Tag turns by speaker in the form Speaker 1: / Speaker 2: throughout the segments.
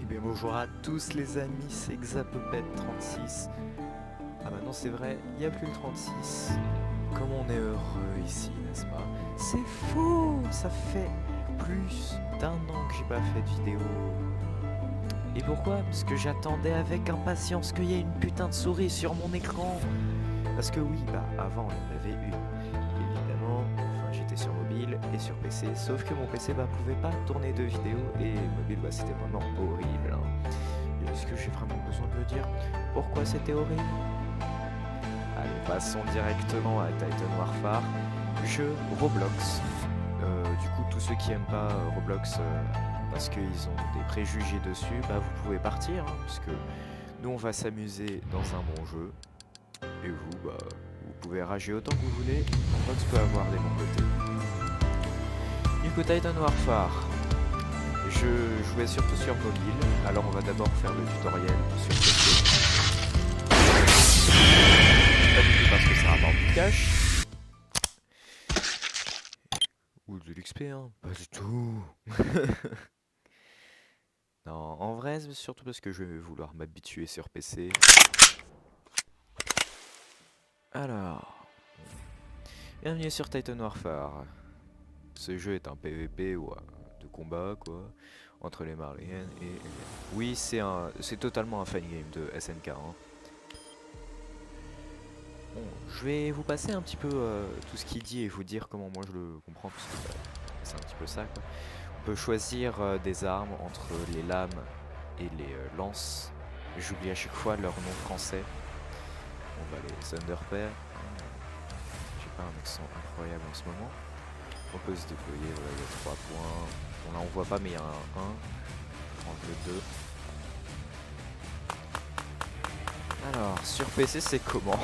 Speaker 1: Et bien bonjour à tous les amis, c'est Xapopet36. Ah bah non c'est vrai, il n'y a plus le 36. Comme on est heureux ici, n'est-ce pas? C'est faux. Ça fait plus d'un an que j'ai pas fait de vidéo. Et pourquoi? Parce que j'attendais avec impatience qu'il y ait une putain de souris sur mon écran. Parce que oui, bah avant il y en avait une. Évidemment, enfin j'étais sur mobile et sur PC, sauf que mon PC bah pouvait pas tourner de vidéo et mobile bah c'était vraiment horrible. Hein. Et est-ce que j'ai vraiment besoin de le dire? Pourquoi c'était horrible? Allez, passons directement à Titan Warfare, jeu Roblox. Du coup, tous ceux qui aiment pas Roblox parce qu'ils ont des préjugés dessus, bah vous pouvez partir, hein, puisque nous on va s'amuser dans un bon jeu. Et vous, bah, vous pouvez rager autant que vous voulez, Roblox peut avoir des bons côtés. Du coup, Titan Warfare, je jouais surtout sur mobile, alors on va d'abord faire le tutoriel sur PC. Pas du tout parce que ça rapporte du cash. Ou de l'XP, hein. Pas du tout. Non, en vrai, c'est surtout parce que je vais vouloir m'habituer sur PC. Alors, bienvenue sur Titan Warfare. Ce jeu est un PVP ou de combat, quoi, entre les Marliennes et... Oui, c'est totalement un fan game de SNK, hein. Bon, je vais vous passer un petit peu tout ce qu'il dit et vous dire comment moi je le comprends, parce que c'est un petit peu ça, quoi. On peut choisir des armes entre les lames et les lances. J'oublie à chaque fois leur nom français. On va les Thunderpère. J'ai pas un accent incroyable en ce moment. On peut se déployer, voilà, il y a 3 points. Bon là on voit pas mais il y a un 1. On enlève le 2. Alors, sur PC c'est comment?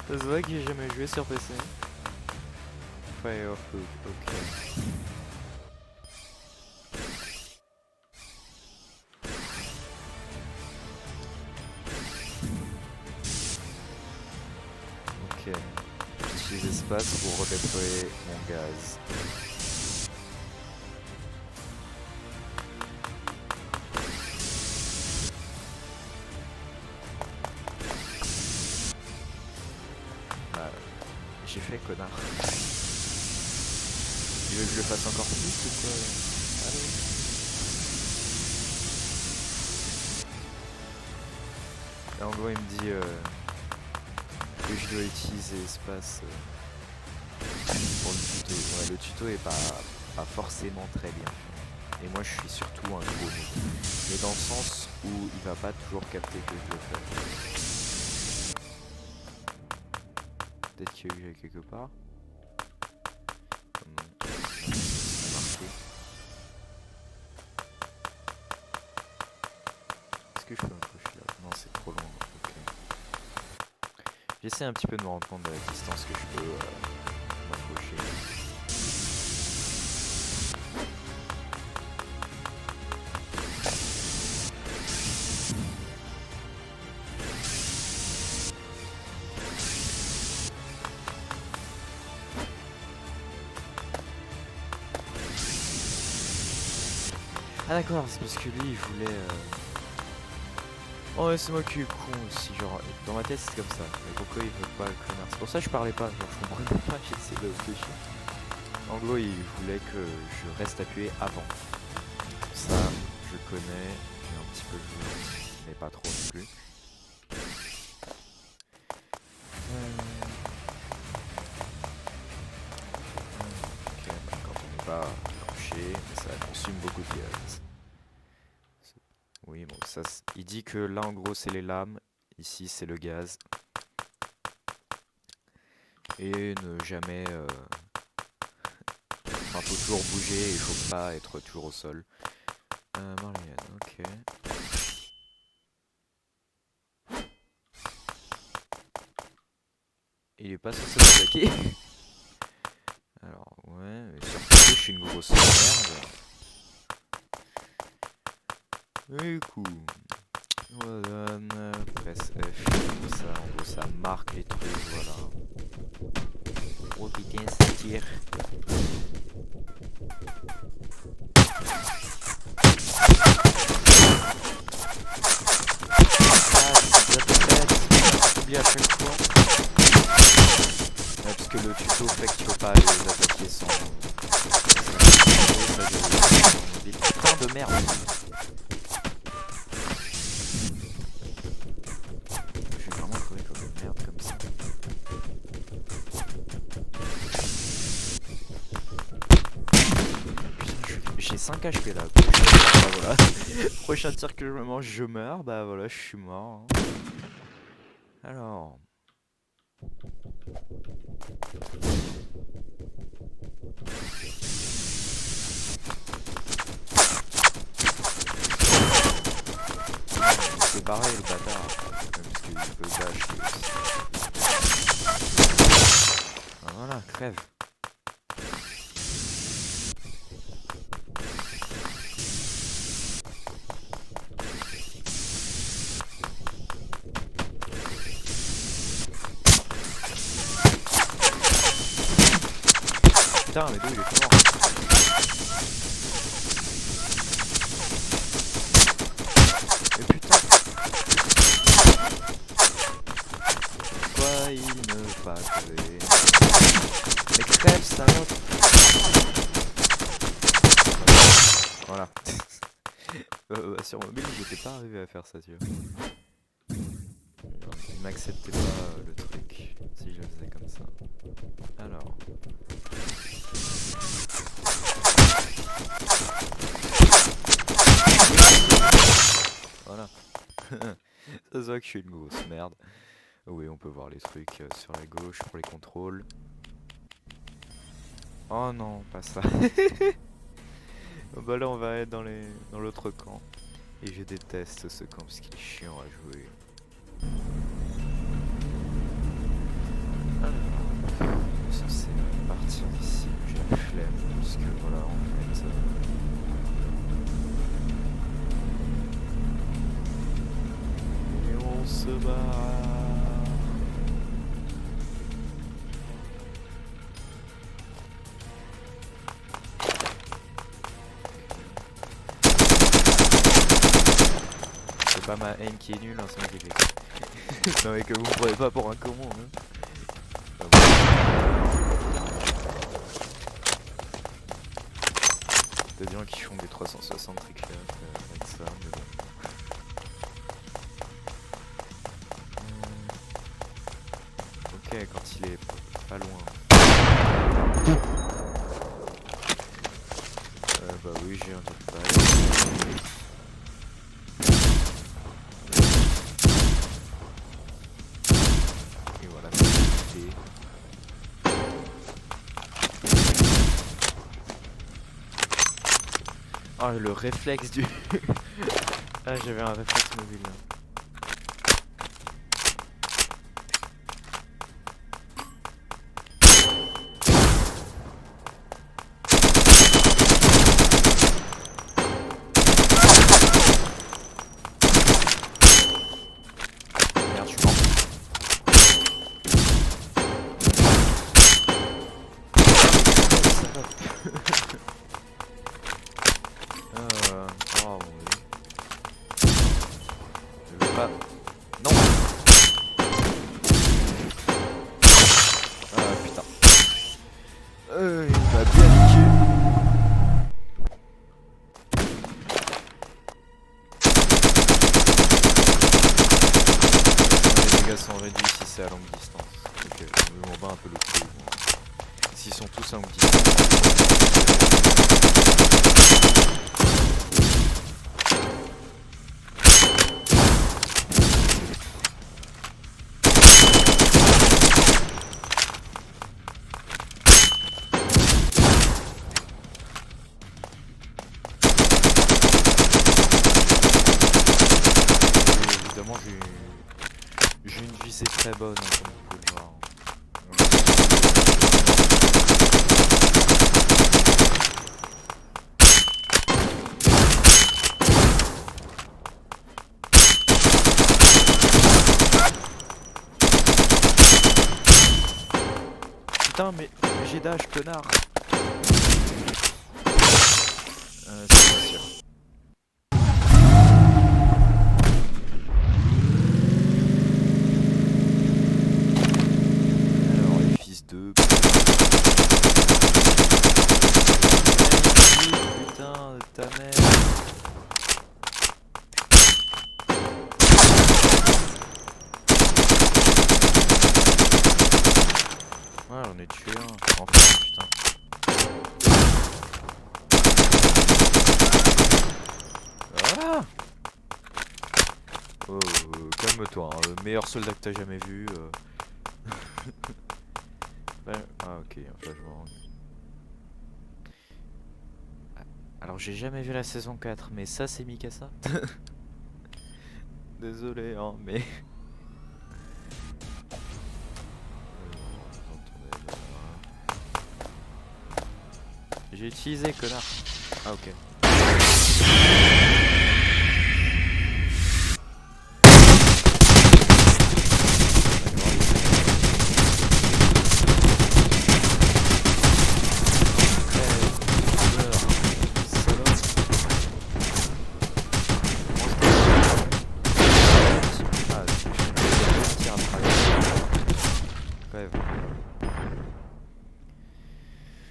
Speaker 1: Ça se voit que j'ai jamais joué sur PC. Firefox, ok. Ok. J'utilise espace pour redéployer mon gaz. Bah, j'ai fait connard. Tu veux que je le fasse encore plus ou quoi? Allez. Et en gros il me dit que je dois utiliser espace pour le tuto. Ouais, le tuto est pas forcément très bien. Et moi je suis surtout un gros noob. Mais dans le sens où il va pas toujours capter que je le fais. Peut-être qu'il y a eu quelque part. Non. Ça a marqué. Est-ce que je peux m'approcher là? Non, c'est trop loin. Okay. J'essaie un petit peu de me rendre compte de la distance que je peux m'approcher. Ah d'accord, c'est parce que lui il voulait... Oh ouais, c'est moi qui suis con aussi, genre dans ma tête c'est comme ça. Mais pourquoi il veut pas le connard? C'est pour ça que je parlais pas, genre je comprenais pas, j'essayais de réfléchir. En gros il voulait que je reste appuyé avant. Ça je connais, j'ai un petit peu joué, mais pas trop non plus. Ok, bah, quand on n'est pas accroché, ça consomme beaucoup de gaz. Oui, bon, ça, il dit que là, en gros, c'est les lames. Ici, c'est le gaz. Et ne jamais... Enfin, faut toujours bouger et il faut pas être toujours au sol. Marlienne, ok. Il est pas censé m'attaquer. Alors, ouais, mais sur PC, je suis une grosse merde. Du coup... Voilà, presse F, ça, en gros, ça marque les trucs, voilà. Oh putain, ça tire. j'oublie à chaque fois. Ouais, parce que le tuto fait que tu peux pas les attaquer sans... Putain de merde. Je vais vraiment crever comme une merde comme ça. Putain, j'ai 5 HP là. Bah, voilà. Prochain tir que je me mange, je meurs. Bah voilà, je suis mort. Hein. Alors... C'est barré le bâtard, parce qu'il peut dash lui aussi. Ah, voilà, crève. Putain, mais d'où il est mort. Mais putain. Pourquoi il ne veut pas crever? Mais crève, salope. Voilà. Sur mobile, j'étais pas arrivé à faire ça, tu vois. Il m'acceptait pas le truc si je le faisais comme ça. Alors. Voilà. Ça se voit que je suis une grosse merde. Oui, on peut voir les trucs sur la gauche pour les contrôles. Oh non, pas ça. Bah là, on va être dans l'autre camp. Et je déteste ce camp parce qu'il est chiant à jouer. Alors, censé partir d'ici, j'ai la flemme parce que voilà, en fait. Et on se bat. C'est pas ma aim qui est nulle, hein, c'est moi qui fait. Non mais que vous me prenez pas pour un comment, hein. T'as des gens qui font des 360 tricks avec ça, mais bon. Ok, quand il est pas loin. Bah oui, j'ai un total. Et voilà, c'est fait. Oh, le réflexe du... Ah, j'avais un réflexe mobile là. Merde, je suis mort. Oh mon dieu. Je veux pas... Non. Ah putain. Il m'a bien niqué. Les dégâts sont réduits si c'est à longue distance. Ok, je m'en bats un peu le coup. S'ils sont tous à longue distance. Évidemment, j'ai une visée très bonne, hein, comme vous pouvez le voir. Putain, mais j'ai dash, connard. C'est pas sûr. ta mère. Ah, j'en ai tué un. Enfin, putain. Voilà. Oh, calme-toi, hein, le meilleur soldat que t'as jamais vu. Ben, ah ok, un flashbang. Alors j'ai jamais vu la saison 4, mais ça c'est Mikasa. Désolé, hein, mais... J'ai utilisé, connard. Ah ok.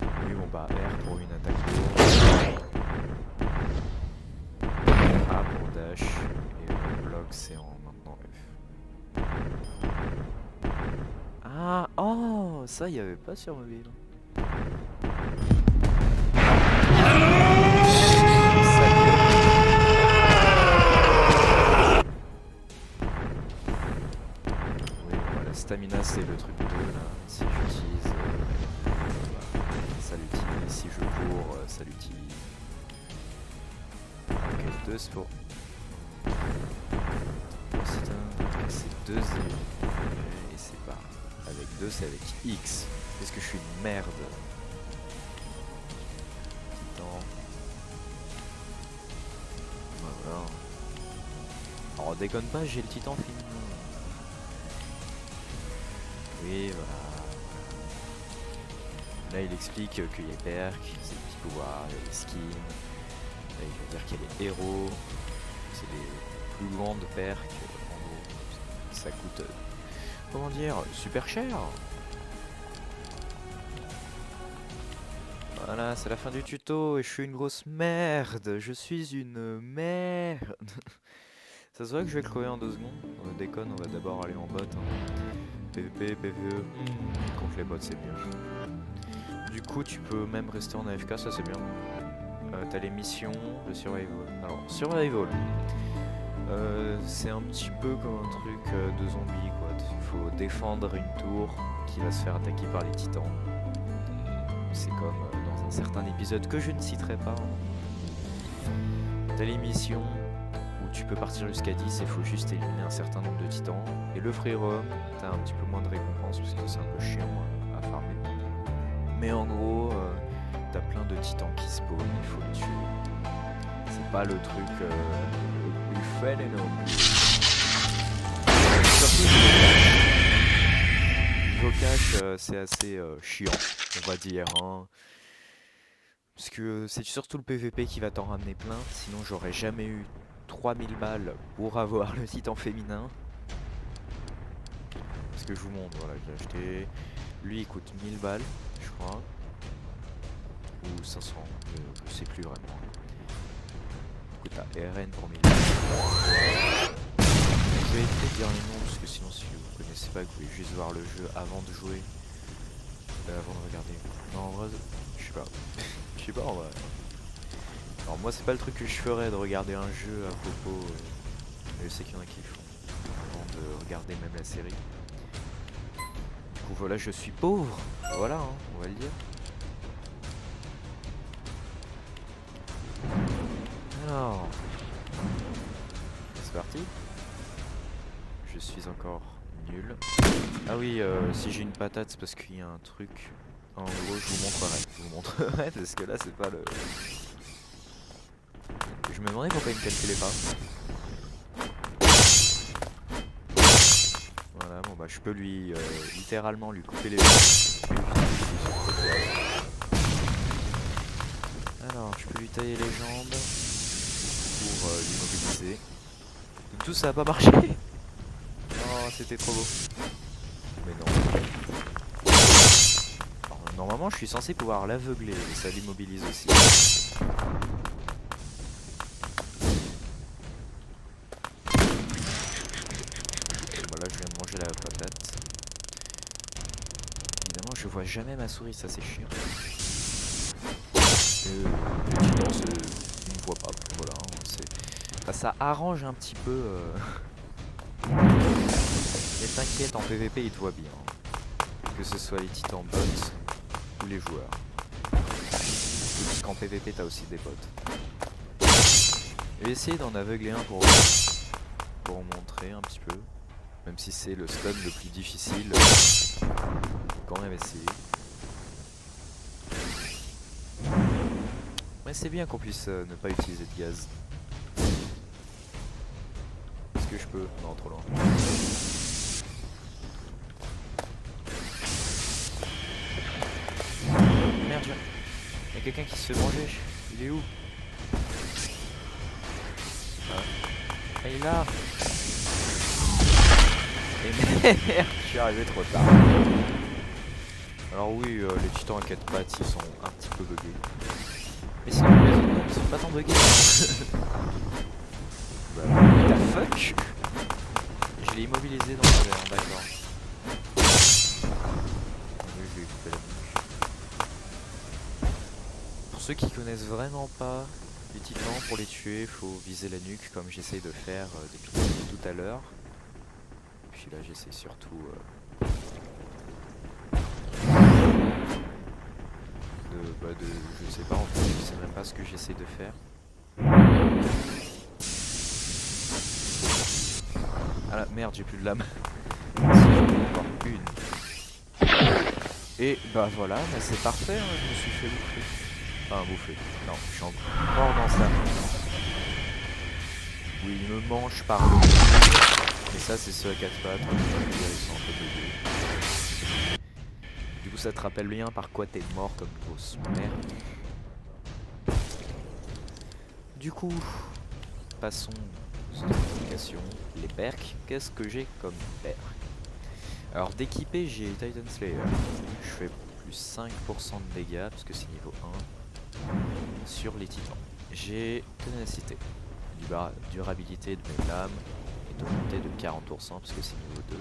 Speaker 1: Oui, bon bah R pour une attaque lourde, A pour dash, et bloc c'est en maintenant F. Ah, oh, ça y avait pas sur mobile. Oui, bon, la stamina c'est le truc 2 là, si j'utilise... ça l'utilise, si je cours, ça l'utilise. Ok, 2 c'est pour... C'est 2 et c'est pas... Avec 2 c'est avec X. Est-ce que je suis une merde? Titan. Voilà. Alors déconne pas, j'ai le titan fini. Oui, voilà. Là, il explique qu'il y a des perks, c'est des petits pouvoirs, il y a des skins. Là, il veut dire qu'il y a des héros. C'est des plus grandes perks. En gros, ça coûte, comment dire, super cher. Voilà, c'est la fin du tuto et je suis une grosse merde. Je suis une merde. Ça se voit que je vais le crever en 2 secondes. On déconne, on va d'abord aller en bot. Hein. PvP, PvE. Contre les bots, c'est mieux. Du coup, tu peux même rester en AFK, ça c'est bien. T'as les missions, le survival. Alors, survival, c'est un petit peu comme un truc de zombie, quoi. Il faut défendre une tour qui va se faire attaquer par les titans. C'est comme dans un certain épisode que je ne citerai pas. Hein. T'as les missions où tu peux partir jusqu'à 10 et il faut juste éliminer un certain nombre de titans. Et le free roam, t'as un petit peu moins de récompenses parce que c'est un peu chiant à farmer. Mais en gros, t'as plein de titans qui spawnent, il faut les tuer. C'est pas le truc le plus fun et non plus. Surtout niveau cache, c'est assez chiant, on va dire. Hein. Parce que c'est surtout le PVP qui va t'en ramener plein. Sinon, j'aurais jamais eu 3000 balles pour avoir le titan féminin. Parce que je vous montre, voilà, j'ai acheté. Lui, il coûte 1000 balles, je crois. Ou 500, je sais plus vraiment. Du coup, t'as RN pour 1000 balles. Je vais éviter de dire les noms parce que sinon, si vous connaissez pas, vous pouvez juste voir le jeu avant de jouer. Avant de regarder. Non, en vrai, je sais pas. Je sais pas en vrai. Alors, moi, c'est pas le truc que je ferais de regarder un jeu à propos. Mais je sais qu'il y en a qui le font. Avant de regarder même la série. Du coup, voilà, je suis pauvre. Voilà, hein, on va le dire. Alors, c'est parti. Je suis encore nul. Ah oui, si j'ai une patate, c'est parce qu'il y a un truc. En gros, je vous montrerai. Je vous montrerai parce que là, c'est pas le. Je me demandais pourquoi il me calculait pas. Voilà, bon bah, je peux lui littéralement lui couper les jambes. Alors, je peux lui tailler les jambes pour l'immobiliser. Tout ça a pas marché. Oh, c'était trop beau. Mais non. Alors, normalement, je suis censé pouvoir l'aveugler, mais ça l'immobilise aussi. Évidemment, je vois jamais ma souris, ça c'est chiant. Le titan, il me voit pas. Voilà, enfin, ça arrange un petit peu. Mais t'inquiète, en PVP, il te voit bien. Que ce soit les titans bots ou les joueurs. Parce qu'en PVP, t'as aussi des bots. Je vais essayer d'en aveugler un pour vous montrer un petit peu. Même si c'est le stun le plus difficile. Quand même essayer. Mais c'est bien qu'on puisse ne pas utiliser de gaz. Est-ce que je peux? Non, trop loin. Merde, il y a quelqu'un qui se fait manger. Il est où? Ah, il est là. Et merde, je suis arrivé trop tard. Alors oui, les titans à 4 pattes, ils sont un petit peu buggés. Mais sinon, les autres non, ils sont pas tant buggés. Bah, what the fuck? Je l'ai immobilisé dans le verre, d'accord. Oui, je vais couper la bouche. Pour ceux qui connaissent vraiment pas les titans, pour les tuer, il faut viser la nuque comme j'essaye de faire depuis tout à l'heure. Puis là, j'essaie surtout je sais pas en fait, je sais même pas ce que j'essaie de faire. Ah la merde, j'ai plus de lame. Si j'en ai encore une. Et bah voilà, bah c'est parfait, hein, je me suis fait bouffer. Enfin bouffer. Non, je suis encore dans ça. Oui, il me mange par le haut. Et ça c'est ceux à 4 pattes, ils sont un peu buggés. Du coup ça te rappelle bien par quoi t'es mort comme grosse merde. Du coup, passons aux applications. Les perks, qu'est-ce que j'ai comme perk? Alors d'équipé j'ai Titan Slayer. Je fais plus 5% de dégâts parce que c'est niveau 1 sur les titans. J'ai ténacité, durabilité de mes lames et augmenté de 40% parce que c'est niveau 2.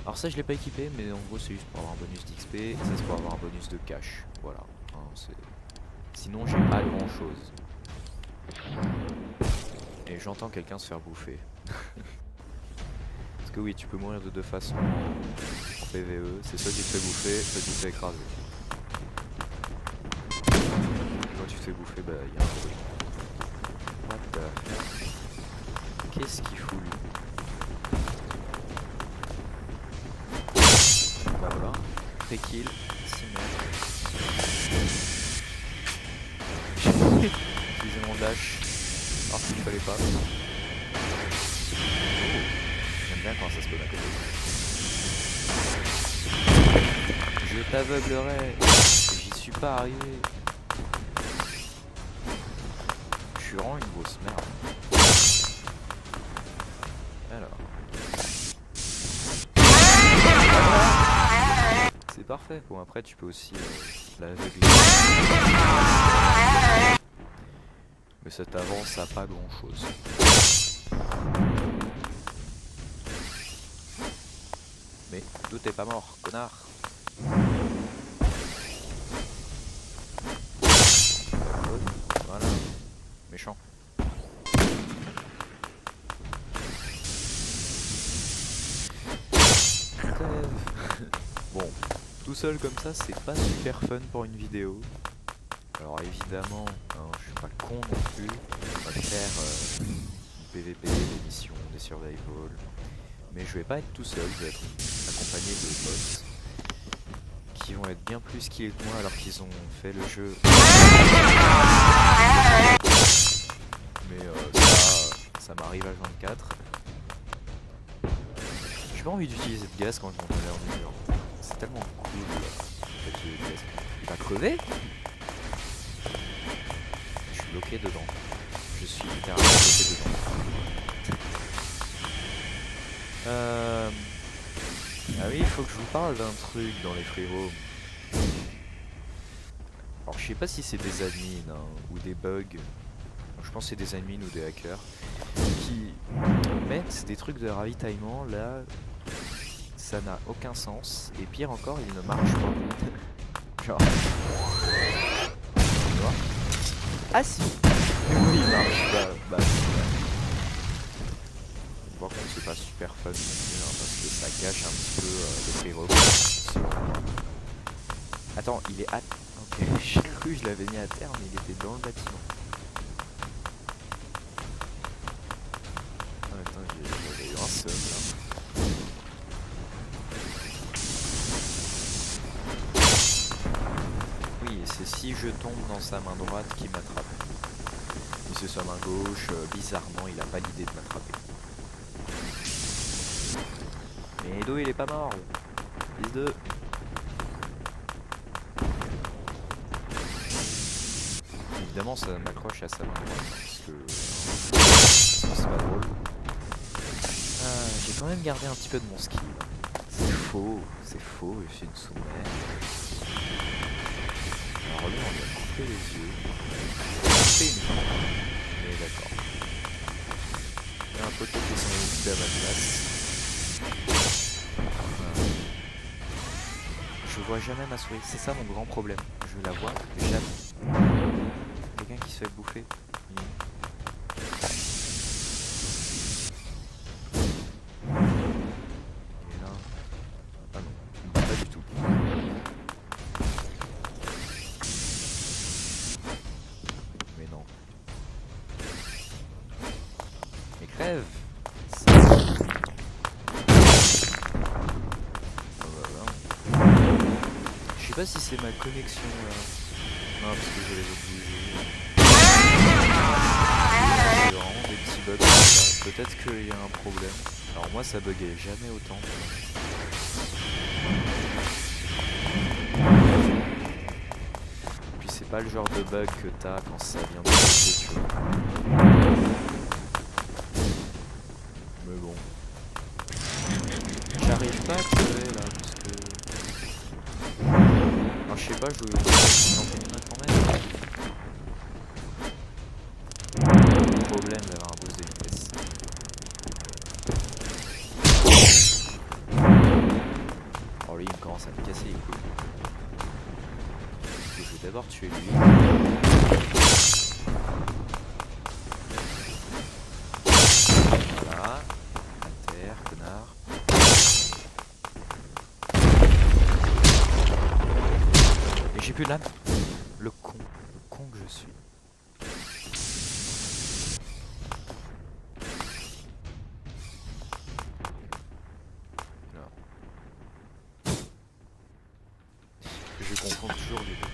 Speaker 1: Alors ça je l'ai pas équipé, mais en gros c'est juste pour avoir un bonus d'XP et ça c'est pour avoir un bonus de cash. Voilà. Hein, sinon j'ai pas grand chose. Et j'entends quelqu'un se faire bouffer. Parce que oui, tu peux mourir de deux façons en PvE. C'est soit tu te fais bouffer, soit tu te fais écraser. Quand tu te fais bouffer, bah il y a un truc. What the fuck? Qu'est-ce qu'il fout lui? Bah voilà, pré-kill, 6 mètres. J'ai utilisé mon dash, alors qu'il fallait pas. Oh, j'aime bien quand ça se peut à côté. Je t'aveuglerai, j'y suis pas arrivé. Je suis vraiment une grosse merde. Alors. C'est parfait. Bon après tu peux aussi l'aveugler. Mais ça t'avance à pas grand chose. Mais tout t'es pas mort, connard. Voilà. Méchant. Bon, tout seul comme ça, c'est pas super fun pour une vidéo. Alors évidemment, hein, je suis pas con non plus. On va faire du PVP, des missions, des survival. Mais je vais pas être tout seul, je vais être accompagné de bots qui vont être bien plus skillés que moi alors qu'ils ont fait le jeu. Mais ça m'arrive à 24. J'ai pas envie d'utiliser de gaz quand je monte vers le mur. C'est tellement cool. Il va crever? Je suis bloqué dedans. Je suis littéralement bloqué dedans. Ah oui, il faut que je vous parle d'un truc dans les free roam. Alors je sais pas si c'est des admins hein, ou des bugs. Je pense que c'est des admins ou des hackers qui mettent des trucs de ravitaillement là ça n'a aucun sens. Et pire encore, il ne marche pas. Genre... Tu vois? Ah si! Oui, il marche. Bah si, ouais. Par contre, c'est pas super fun non plus, hein, parce que ça gâche un petit peu le prérequis. Attends, il est à... Ok, j'ai cru que je l'avais mis à terre, mais il était dans le bâtiment. Attends, j'avais eu un seum là. Oui, et c'est si je tombe dans sa main droite qui m'attrape. Et c'est sa main gauche, bizarrement, il a pas l'idée de m'attraper. Mais Edo, il est pas mort. Fils de... Évidemment, ça m'accroche à sa main droite, parce que... c'est pas drôle. J'ai quand même gardé un petit peu de mon skill. C'est faux, il fait une soumette. Alors lui, on lui a coupé les yeux. C'est une main. Mais d'accord. Il y a un poteau qui s'en est occupé à ma place. Voilà. Je vois jamais ma souris, c'est ça mon grand problème. Je la vois jamais. Quelqu'un qui se fait bouffer. Crève. Je sais pas si c'est ma connexion là. Non, parce que je les ai obligés. C'est vraiment des petits bugs comme ça. Peut-être qu'il y a un problème. Alors moi ça buguait jamais autant. Puis c'est pas le genre de bug que t'as quand ça vient de passer, tu vois. Mais bon. J'arrive pas à tirer là parce que... Alors je sais pas, je vais quand même. Problème d'avoir un boost de vitesse. Oh lui il commence à me casser les couilles. Je vais d'abord tuer lui. Voilà. À terre, connard. Et j'ai plus de lame. Le con que je suis. Non. Je confonds toujours les deux.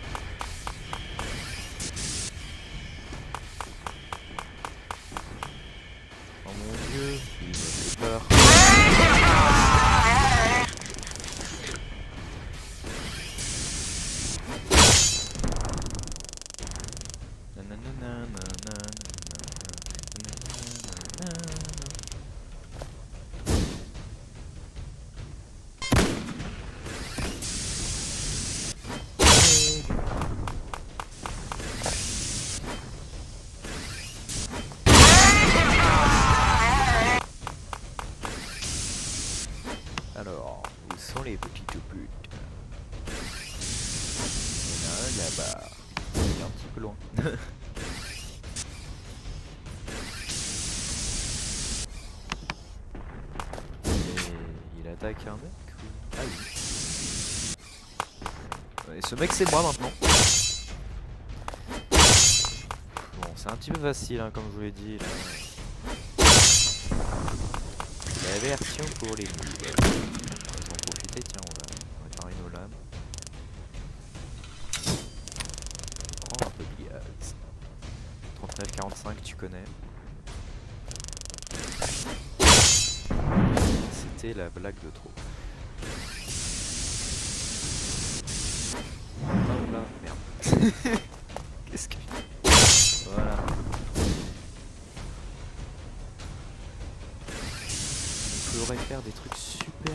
Speaker 1: Oh mon dieu, il me fait peur. Alors, où sont les petites putes? Il y en a un là-bas. Il est un petit peu loin. Et il attaque un mec ou... Ah oui. Et ce mec c'est moi maintenant. Bon, c'est un petit peu facile hein, comme je vous l'ai dit. Là. La version pour les nuls. On va en profiter, tiens, on va réparer nos lames. Prendre un peu de gaz. 39-45, tu connais. C'était la blague de trop. Hop là, merde. Qu'est-ce que... Voilà. On pourrait faire des trucs super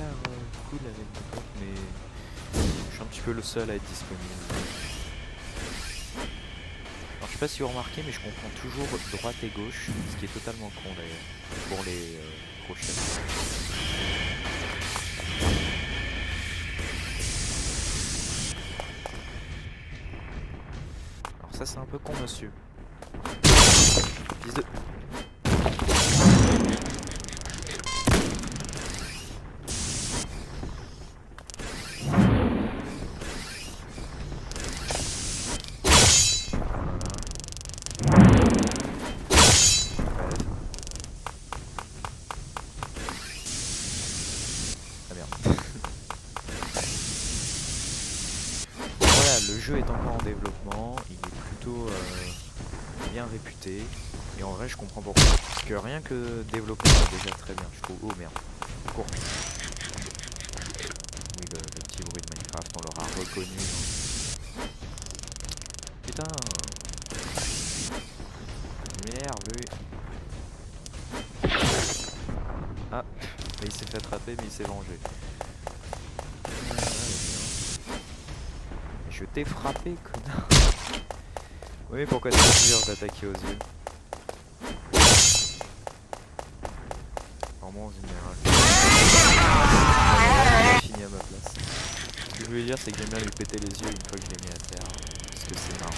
Speaker 1: cool avec mon pote, mais je suis un petit peu le seul à être disponible. Alors je sais pas si vous remarquez, mais je confonds toujours droite et gauche, ce qui est totalement con d'ailleurs, pour les crochets. ça c'est un peu con, monsieur. Fils de... Le jeu est encore en développement, il est plutôt bien réputé, et en vrai je comprends pourquoi. Parce que rien que développement est déjà très bien, je trouve. Oh merde, cours. Oui, le petit bruit de Minecraft, on l'aura reconnu. Putain, il m'énerve lui. Ah, mais il s'est fait attraper, mais il s'est vengé. Je t'ai frappé, connard. Oui, mais pourquoi c'est dur d'attaquer aux yeux? Vraiment en général. J'ai fini à ma place. Ce que je voulais dire, c'est que j'aime bien lui péter les yeux une fois que je l'ai mis à terre. Parce que c'est marrant.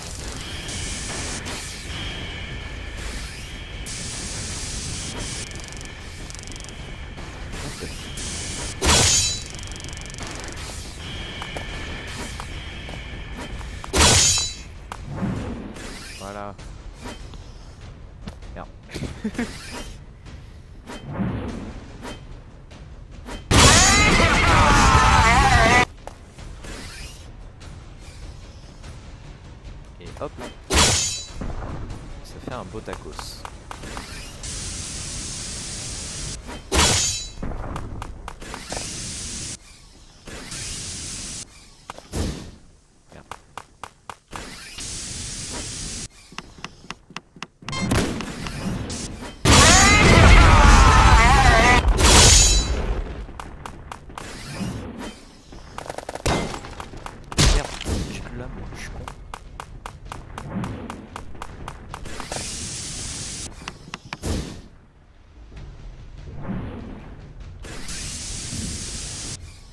Speaker 1: Voilà. Merde. Et hop là. Ça fait un beau tacos.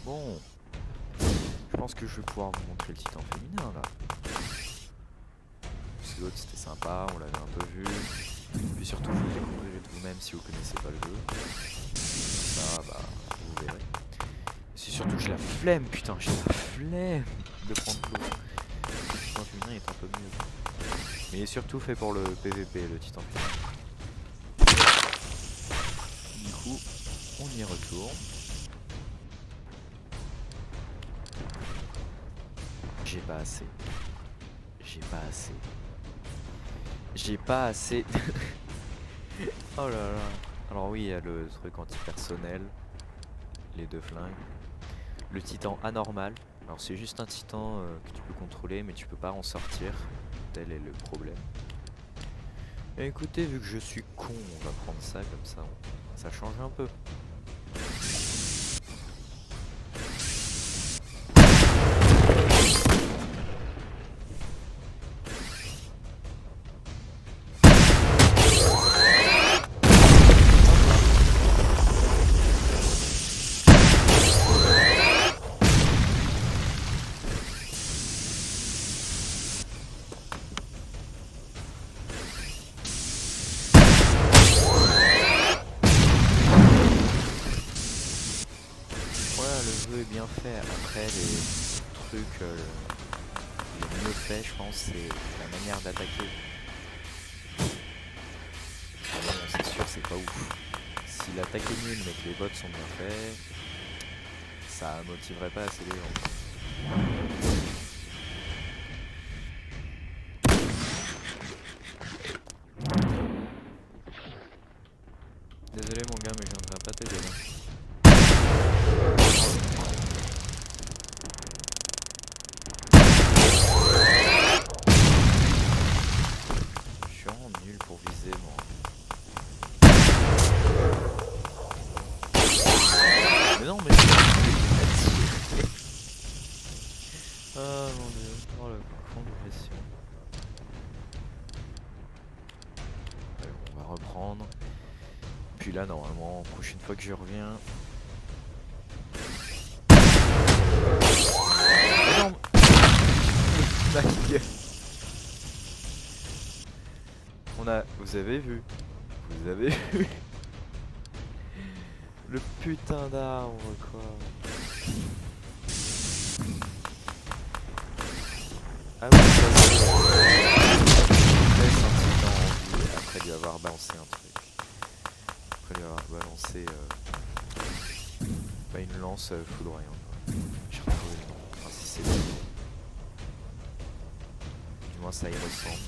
Speaker 1: Bon, je pense que je vais pouvoir vous montrer le titan féminin là. Parce que l'autre c'était sympa, on l'avait un peu vu. Puis surtout vous le découvrirez de vous-même si vous connaissez pas le jeu. Ça, bah, vous verrez. C'est surtout que j'ai la flemme, putain, j'ai la flemme de prendre l'eau. Le titan féminin est un peu mieux. Mais il est surtout fait pour le PVP, le titan féminin. Du coup, on y retourne. J'ai pas assez. J'ai pas assez. J'ai pas assez. Oh là là. Alors oui, il y a le truc anti-personnel. Les deux flingues. Le titan anormal. Alors c'est juste un titan que tu peux contrôler mais tu peux pas en sortir. Tel est le problème. Et écoutez, vu que je suis con, on va prendre ça comme ça. Ça change un peu. Le jeu est bien fait. Après les trucs les mieux faits, je pense, c'est la manière d'attaquer. Bon, c'est sûr, c'est pas ouf. Si l'attaque est nulle mais que les bots sont bien faits, ça motiverait pas assez les gens. Désolé mon gars, mais je viendrai pas t'aider là. Nul pour viser moi. Mais non mais ah mon dieu. Oh la congestion. Allez, on va reprendre. Puis là normalement, prochaine fois que je reviens. Mais non. Ma gueule. Vous avez vu? Vous avez vu? Le putain d'arbre quoi. Ah oui, ça c'est très scintillant en vie après lui avoir balancé un truc. Après lui avoir balancé une lance foudroyante. J'ai retrouvé le nom. Enfin si c'est le nom. Du moins ça y ressemble.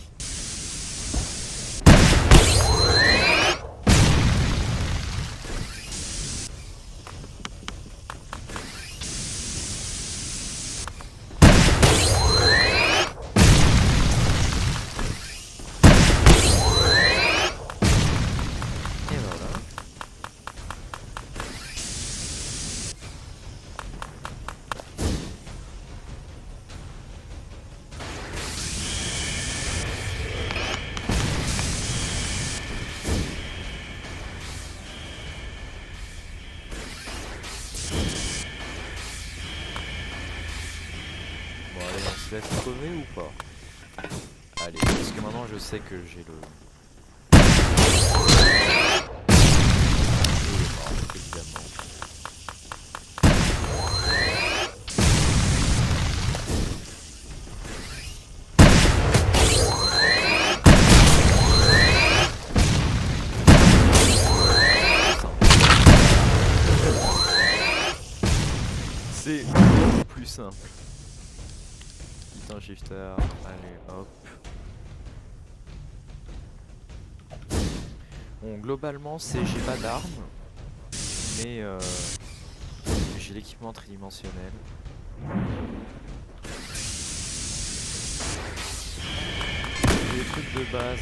Speaker 1: Je laisse crever ou pas? Allez, parce que maintenant je sais que j'ai le... Il est mort, évidemment. C'est plus simple. Un shifter, allez hop. Bon globalement c'est j'ai pas d'armes, mais j'ai l'équipement tridimensionnel. J'ai des trucs de base.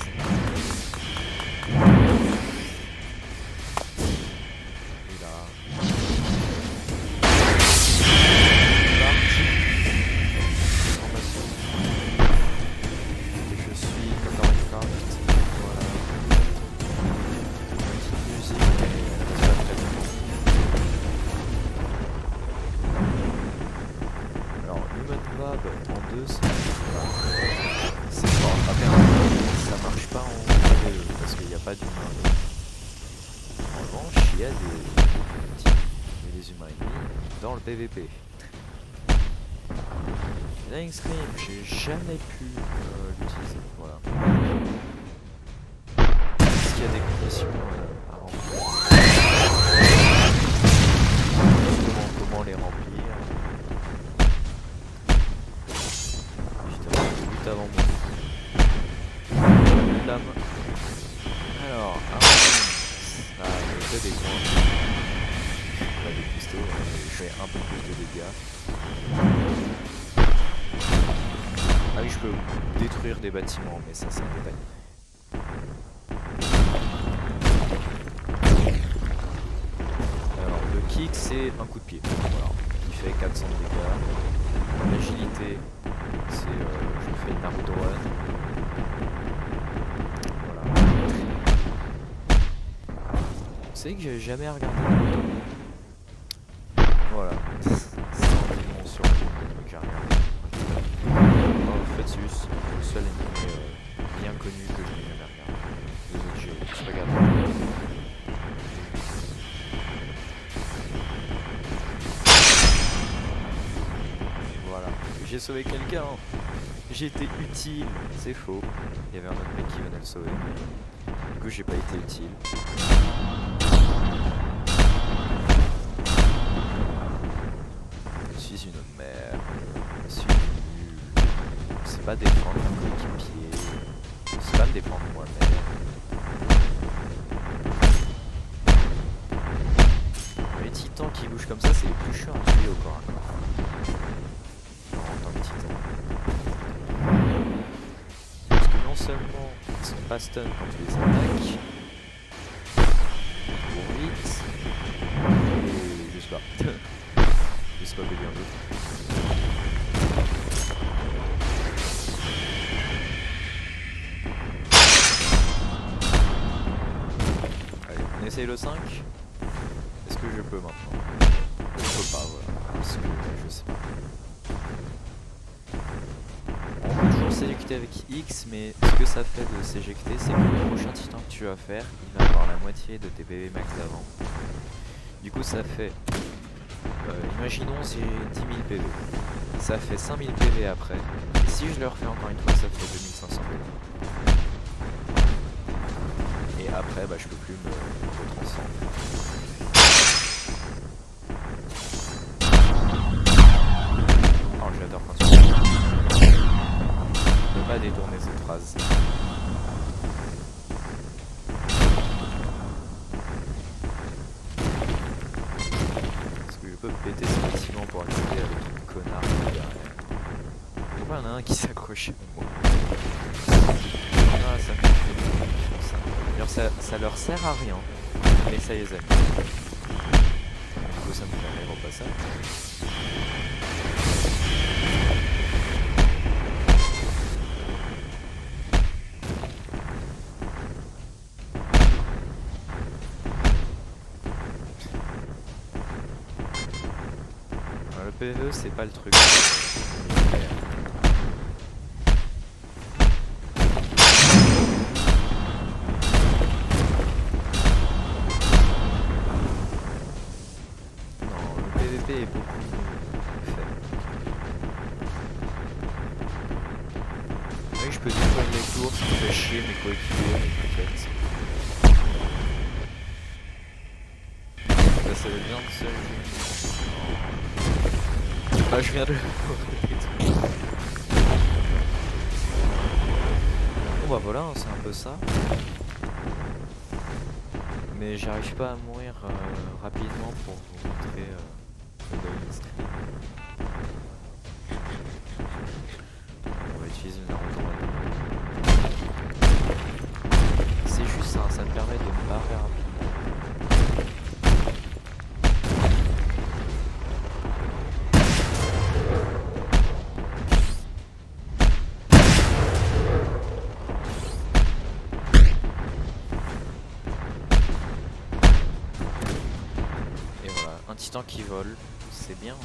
Speaker 1: Et là. En deux, c'est fort. Ça marche pas en PvE parce qu'il n'y a pas d'humains. En revanche, il y a des humains ennemis dans le PvP. Dying Scream, j'ai jamais pu l'utiliser. Voilà. Est-ce qu'il y a des conditions à remplir? Justement, comment les remplir? Avant moi. Lame. Alors, ah, je fais des coins. Pas des pistons, je fais un peu plus de dégâts. Ah oui, je peux détruire des bâtiments, mais ça c'est un détail. Alors, le kick c'est un coup de pied. Voilà. Il fait 400 de dégâts. L'agilité, c'est je fais le Naruto Run. Voilà. Vous savez que j'avais jamais regardé Naruto. Voilà. C'est un démon sur le truc que j'ai regardé. En fait, c'est juste le seul anime bien connu que je n'ai jamais regardé. Les autres, j'ai tous regardé. Voilà. J'ai sauvé quelqu'un. J'ai été utile. C'est faux. Il y avait un autre mec qui venait le sauver. Du coup, j'ai pas été utile. Je suis une merde. Je suis nul. C'est pas défendre un coéquipier. C'est pas me défendre moi-même. Les titans qui bougent comme ça, c'est les plus chiants à tuer au corps à corps. En tant que titan. Parce que non seulement ils sont pas stun quand tu les attaques, ils courent vite, et je sais pas. Je sais pas quoi dire d'autre. Allez, on essaye le 5. Est-ce que je peux maintenant? Je peux pas, voilà. Parce que je sais pas. On peut toujours s'éjecter avec X, mais ce que ça fait de s'éjecter, c'est que le prochain titan que tu vas faire, il va avoir la moitié de tes PV max d'avant. Du coup, ça fait, imaginons j'ai 10 000 PV, ça fait 5000 PV après, et si je le refais encore une fois, ça fait 2500 PV. Et après, bah, je peux plus me retransformer. Oh, j'adore quand tu ne peux pas détourner cette phrase. Est-ce que je peux péter ce bâtiment pour accéder avec une connard derrière? Pourquoi il y en a un qui s'accroche à moi? Ah, ça me fait ça. Alors, ça leur sert à rien, mais ça les amuse. Du coup, ça me fait rire au passage. Le PvE c'est pas le truc. Non, le PvP est beaucoup faible. Oui, je peux détruire les tours, ça me fait chier mes coéquipiers, mais peut-être. Ça devient de seul. Ah, je viens de... Bon bah voilà, c'est un peu ça. Mais j'arrive pas à mourir rapidement pour vous montrer le loading screen. On va utiliser une Naruto. C'est juste ça, ça me permet de me barrer rapidement. Un titan qui vole, c'est bien.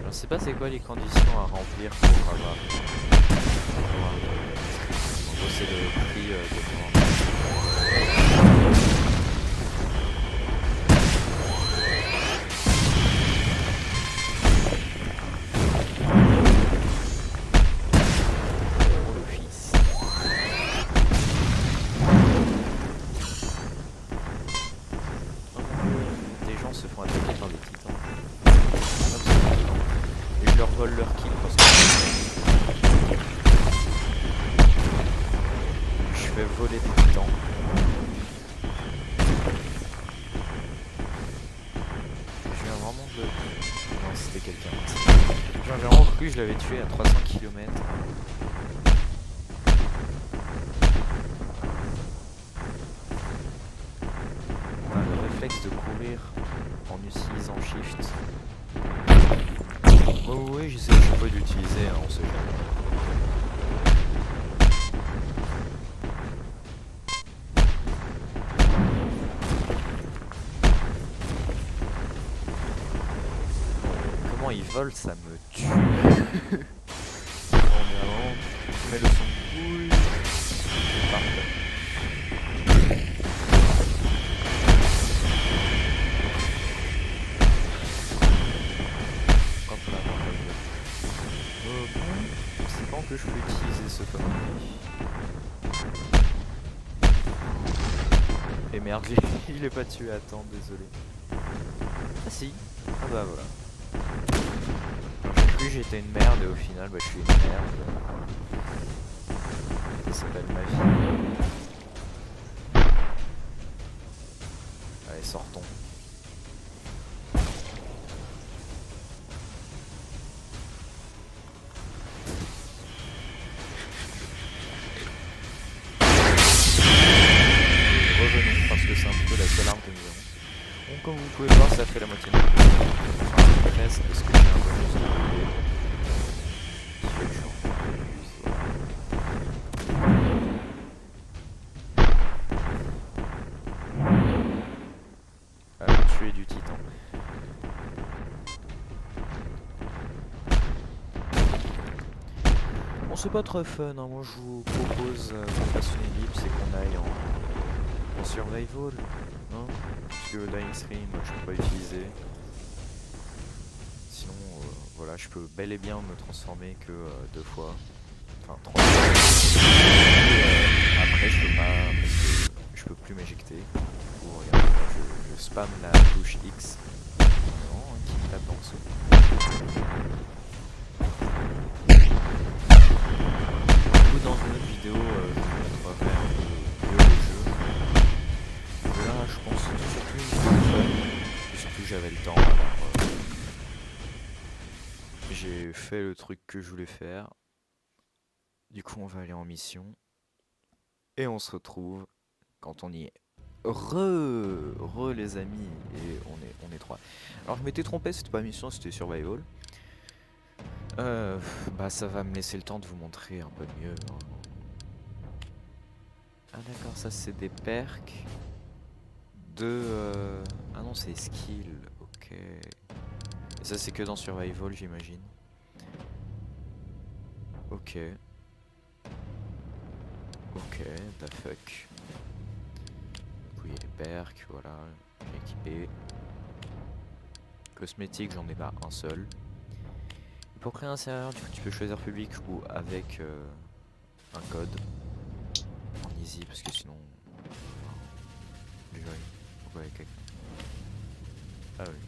Speaker 1: Je sais pas c'est quoi les conditions à remplir pour avoir. En gros c'est le prix de commande. Oh le fils. Se font attaquer par des titans. Et je leur vole leur kill parce que je fais voler des titans. Je viens vraiment de... Non, c'était quelqu'un. J'ai vraiment cru que je l'avais tué à 300 km. On a le réflexe de courir en utilisant Shift. Oh oui, j'essaie chaque fois d'utiliser, hein, on sait jamais. Comment il vole, ça me tue. On met le son. Oui. Parfait. C'est quand que je peux utiliser ce fameux. Et merde, il est pas tué à temps, désolé. Ah si. Ah bah voilà. J'ai cru que j'étais une merde et au final bah je suis une merde. Ça s'appelle ma vie. Allez, sortons. Revenons parce que c'est un peu la seule arme que nous avons. Donc comme vous pouvez voir, ça fait la moitié de notre vie. Enfin, presque parce que j'ai un bonus de PV. Qui fait que je suis en fait plus. Tuer du titan. Bon, c'est pas très fun, hein. Moi je vous propose qu'on fasse une ellipse et qu'on aille en survival, hein, parce que Dying Stream je peux pas utiliser. Sinon voilà, je peux bel et bien me transformer que 2 fois, enfin 3 fois. Après je peux pas, parce que je peux plus m'éjecter. Oh, regarde, je spam la touche X. Non, hein, qui me tape en dessous. Ou dans une autre vidéo, je vous montrerai un peu mieux le jeu. Là, je pense que c'est surtout une fun. Et surtout, j'avais le temps, alors j'ai fait le truc que je voulais faire. Du coup, on va aller en mission. Et on se retrouve quand on y est. Re les amis, et on est 3. Alors je m'étais trompé, c'était pas mission, c'était survival. Bah ça va me laisser le temps de vous montrer un peu mieux, hein. Ah d'accord, ça c'est des perks de... Ah non, c'est skill, ok. Et ça c'est que dans survival, j'imagine. Ok. Ok, the fuck. Du coup il y a les perks, voilà, j'ai équipé. Cosmétique, j'en ai pas un seul. Pour créer un serveur, du coup, tu peux choisir public ou avec un code en easy, parce que sinon, enfin, pourquoi avec quelqu'un. Ah oui.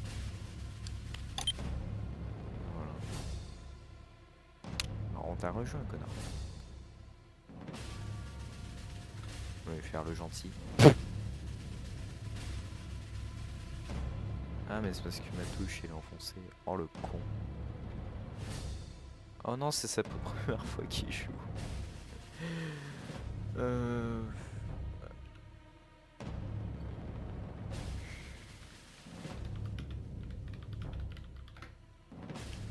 Speaker 1: Voilà. Alors, on t'a rejoint, connard. On va faire le gentil. Ah mais c'est parce que ma touche elle est enfoncée. Oh le con. Oh non, c'est sa première fois qu'il joue.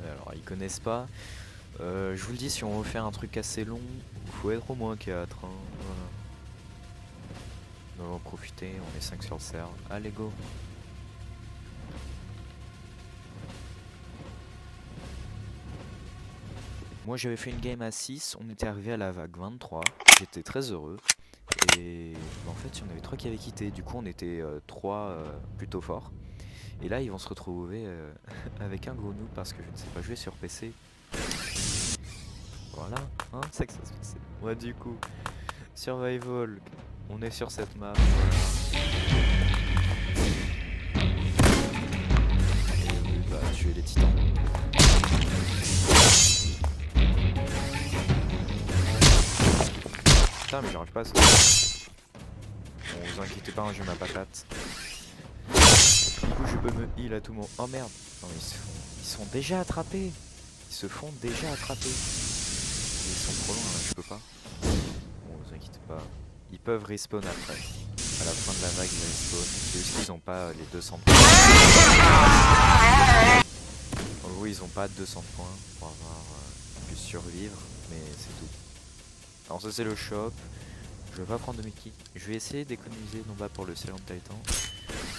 Speaker 1: Alors ils connaissent pas. Je vous le dis, si on veut faire un truc assez long, faut être au moins 4. Hein. Voilà. On va en profiter, on est 5 sur le serve. Allez go. Moi j'avais fait une game à 6, on était arrivé à la vague 23, j'étais très heureux. Et en fait il y en avait 3 qui avaient quitté, du coup on était 3 plutôt forts. Et là ils vont se retrouver avec un gros noob parce que je ne sais pas jouer sur PC. Voilà, hein, c'est que ça se passait. Ouais du coup, survival, on est sur cette map. Voilà. Et bah tuer les titans. Putain mais j'arrive pas à sauter. Bon vous inquiétez pas, hein, j'ai ma patate. Du coup je peux me heal à tout moment. Oh merde. Non, ils sont déjà attrapés. Ils se font déjà attraper. Ils sont trop loin là, je peux pas. Bon vous inquiétez pas. Ils peuvent respawn après. À la fin de la vague ils respawn. C'est juste qu'ils ont pas les 200 points. En gros ils ont pas 200 points pour avoir pu survivre. Mais c'est tout. Alors ça c'est le shop. Je vais pas prendre de medkit. Je vais essayer d'économiser non pas pour le Silent Titan,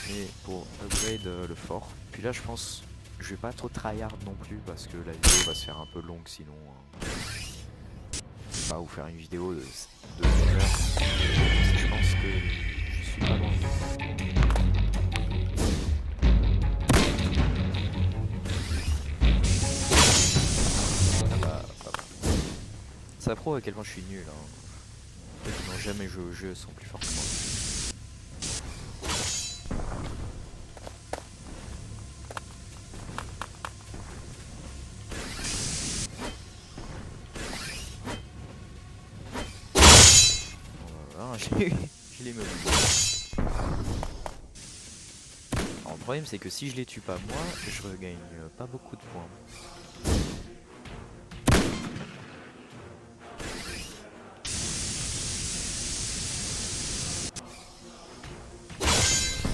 Speaker 1: mais pour upgrade le fort. Puis là je pense je vais pas trop tryhard non plus parce que la vidéo va se faire un peu longue sinon. Je vais pas vous faire une vidéo de 1 heure. Je pense que je suis pas loin. Ah bah, ça prouve à quel point je suis nul. Hein. Ceux qui n'ont jamais joué au jeu sont plus forts que moi. Je les me Alors, le problème c'est que si je les tue pas moi, je regagne pas beaucoup de points.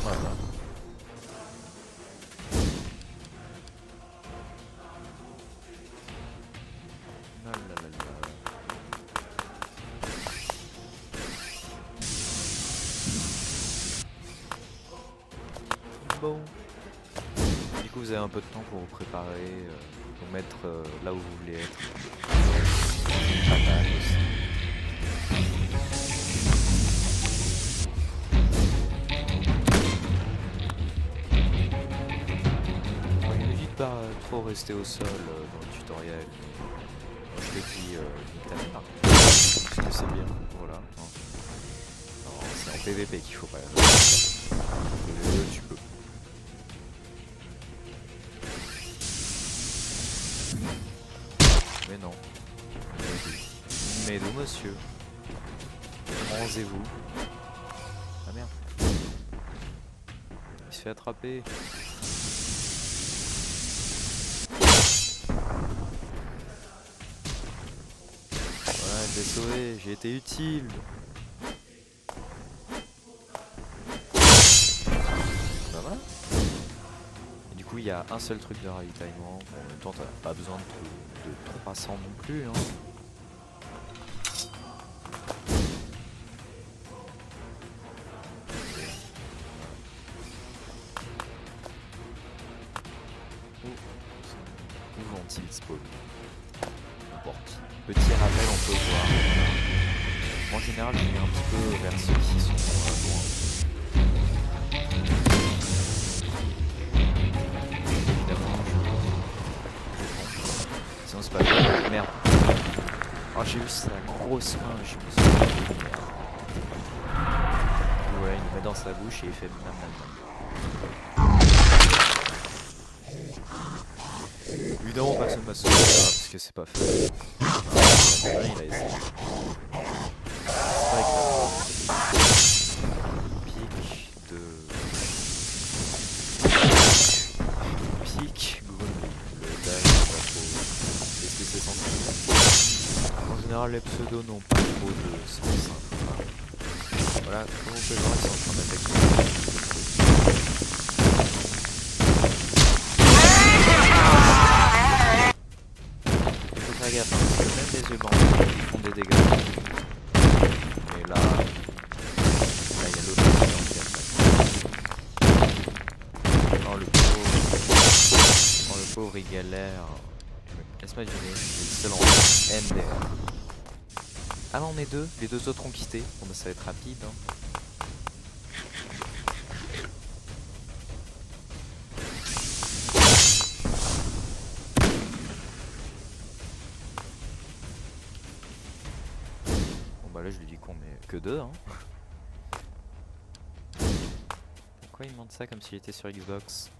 Speaker 1: Voilà. Bon. Du coup vous avez un peu de temps pour vous préparer, vous mettre là où vous voulez être. Pas mal aussi. Bon, il évite pas trop rester au sol dans le tutoriel. Moi, je te dis, nique ta mère. Parce que c'est bien, voilà. Hein. Non, c'est en PVP qu'il faut pas. Tu peux. Mais non. Mais d'où, monsieur? Comment osez-vous? Ah merde. Il se fait attraper. Ouais, je l'ai sauvé, j'ai été utile. Bah voilà. Et du coup, il y a un seul truc de ravitaillement. Bon, en même temps, t'as pas besoin de 300 non plus. Hein. Où vont-ils spawn? N'importe. Petit rappel, on peut voir. En général, je vais un petit peu vers ceux qui sont loin. Évidemment, je fonce. Sinon, c'est pas grave. Merde. Oh, j'ai vu sa grosse main, je me suis dit merde. Ouais, il le met dans sa bouche et il fait nam nam nam. Évidemment, personne m'a sauvé parce que c'est pas fait. Il a essayé. Pic de... Pic grenouille. Le dash, pas trop... Est-ce que c'est censé? En général, les pseudos n'ont pas trop de sens. Hein. Voilà, comme vous pouvez le voir, ils sont en train d'attaquer. Il faut faire gaffe, hein, parce que même les yeux blancs, ils font des dégâts. Et là, il y a l'autre qui attaque. Oh le pauvre. Oh le pauvre, il galère. Laisse-moi deviner, c'est le seul en MDR. Ah non, on est deux, les deux autres ont quitté. Bon bah ça va être rapide. Hein. Bon bah là je lui dis qu'on est que deux. Hein. Pourquoi il montre ça comme s'il était sur Xbox?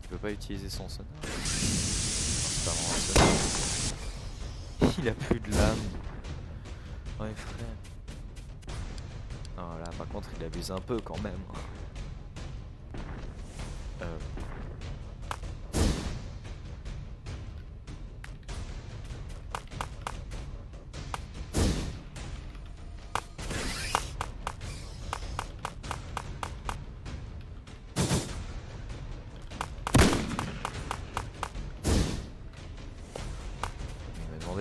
Speaker 1: Il peut pas utiliser son sonore. C'est pas vraiment un sonore. Il a plus de lame. Ouais frère. Non là par contre il abuse un peu quand même.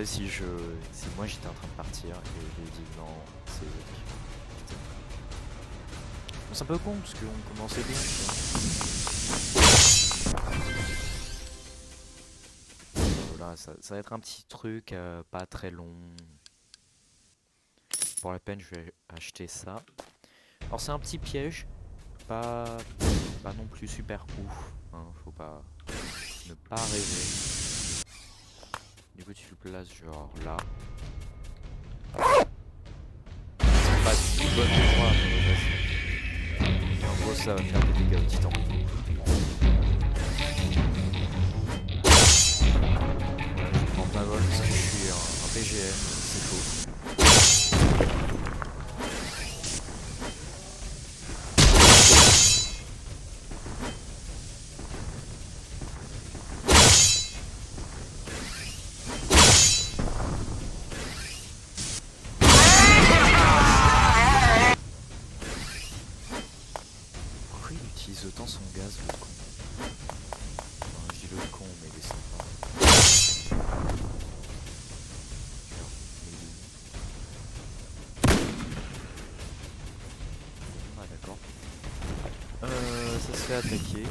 Speaker 1: Si moi j'étais en train de partir et je lui ai dit non, c'est eux qui... Bon, c'est un peu con parce qu'on commençait bien. Voilà, ça va être un petit truc pas très long. Pour la peine, je vais acheter ça. Alors c'est un petit piège, pas non plus super ouf. Hein, faut pas ne pas rêver. Du coup tu le places genre là. C'est pas du bon endroit mais vas-y. Et en gros ça va faire des dégâts au titan. Voilà, je prends ma vol parce que je suis un PGM, c'est faux. Autant son gaz, le con. Enfin, je dis le con, mais il est sympa. Ah d'accord. Ça se fait attaquer.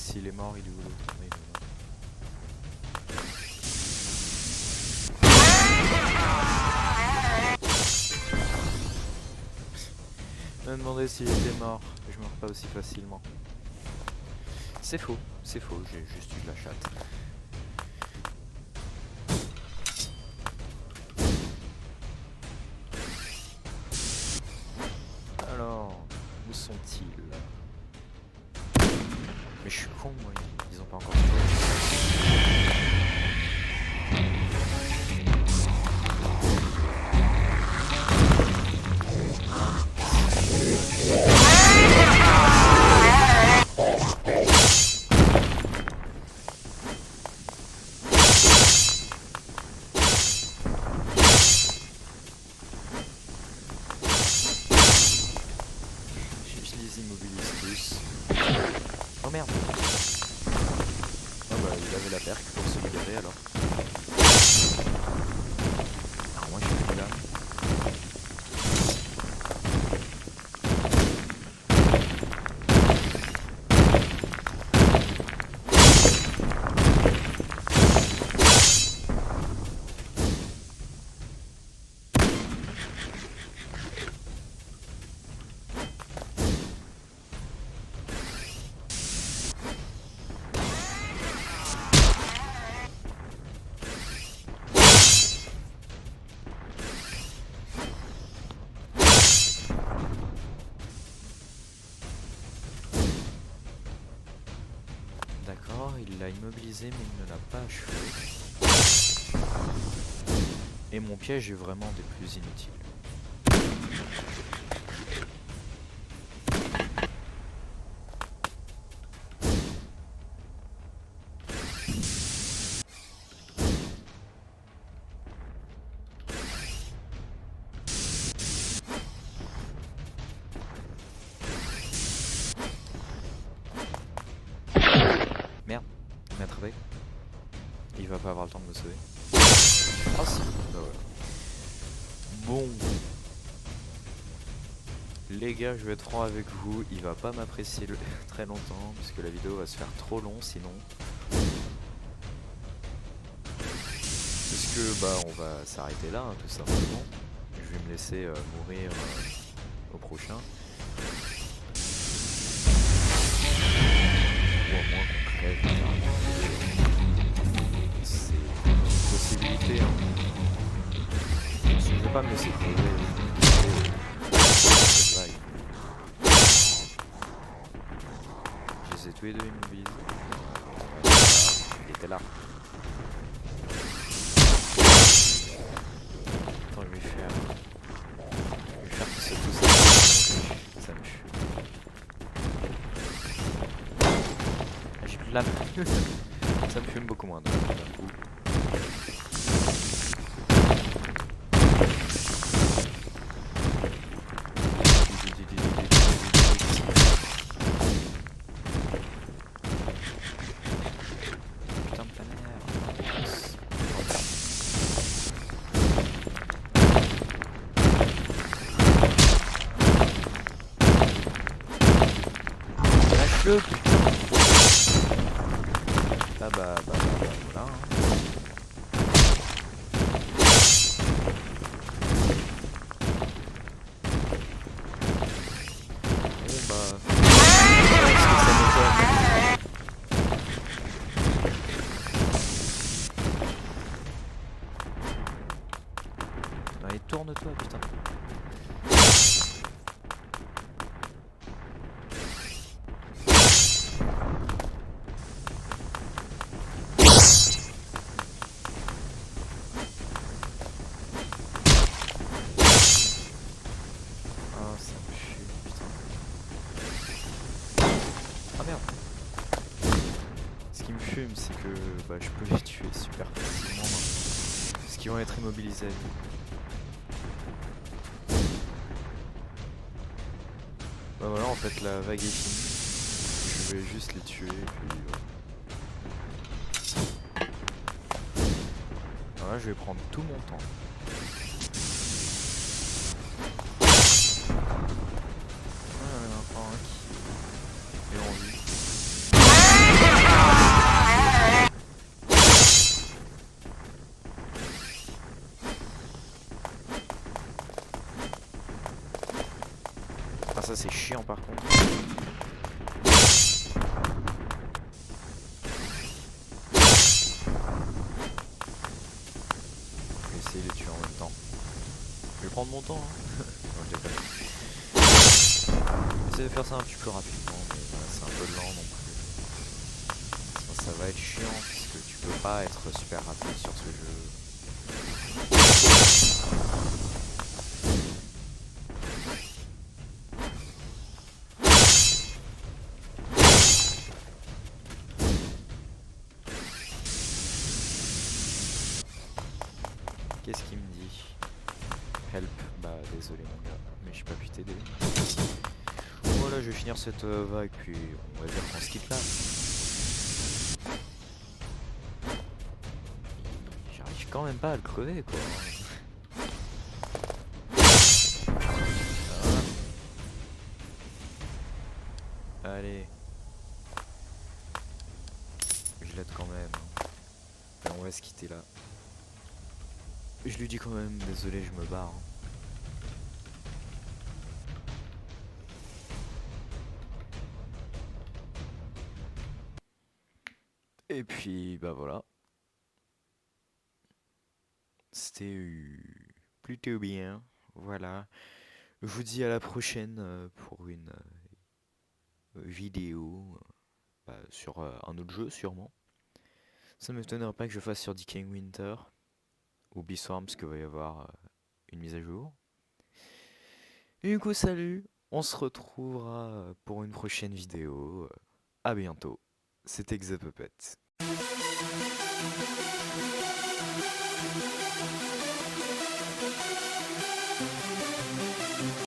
Speaker 1: s'il est mort, il est où l'autre? Oui, il est mort. Je me demandais s'il était mort. Je meurs pas aussi facilement. C'est faux, j'ai juste eu de la chatte. Alors, où sont-ils? Mais je suis con, moi, ils ont pas encore trouvé. Je les immobilise tous. Oh merde! Ah bah il avait la perque pour se libérer alors. Alors moi je suis plus là. D'accord, il l'a immobilisé mais il ne l'a pas achevé. Et mon piège est vraiment des plus inutiles. Merde, il m'a attrapé. Il va pas avoir le temps de me sauver. Ah si, bah voilà. Bon. Les gars, je vais être franc avec vous, il va pas m'apprécier très longtemps, puisque la vidéo va se faire trop long sinon. Puisque bah on va s'arrêter là, hein, tout simplement. Je vais me laisser mourir au prochain. Ou à moins qu'on crève littéralement. C'est une possibilité, hein. Je vais pas me laisser crever. Je les ai tous les deux immobilisés. Il était là. Attends, je vais faire qu'ils se tous. Ça me tue. J'ai plus de lame. Ça me fume beaucoup moins d'un coup. Lâche-le, putain. Ah bah voilà. Hein. Bon bah... Est-ce que ça m'étonne? Allez, tourne-toi, putain. Ce qui me fume, c'est que bah, je peux les tuer super facilement. Parce qu'ils vont être immobilisés. Bah voilà, en fait la vague est finie. Je vais juste les tuer, puis voilà, je vais prendre tout mon temps. Ah, il y en a encore un qui est en vie. ça c'est chiant par contre. Je vais essayer de les tuer en même temps. Je vais prendre mon temps, hein. Non, je déconne. J'essaie de faire ça un petit peu rapidement, mais voilà, c'est un peu lent non plus. Sinon, ça va être chiant puisque tu peux pas être super rapide sur ce jeu. Qu'est-ce qu'il me dit? Help. Bah désolé mon gars, mais j'ai pas pu t'aider. Voilà, je vais finir cette vague puis on va dire qu'on se quitte là. J'arrive quand même pas à le crever quoi. Voilà. Allez. Je l'aide quand même. Et on va se quitter là. Je lui dis quand même, désolé, je me barre. Et puis, bah voilà. C'était plutôt bien. Voilà. Je vous dis à la prochaine pour une vidéo sur un autre jeu sûrement. Ça ne m'étonnerait pas que je fasse sur Decaying Winter ou Beastform parce qu'il va y avoir une mise à jour. Et du coup, salut, on se retrouvera pour une prochaine vidéo. À bientôt. C'était Xapuppet.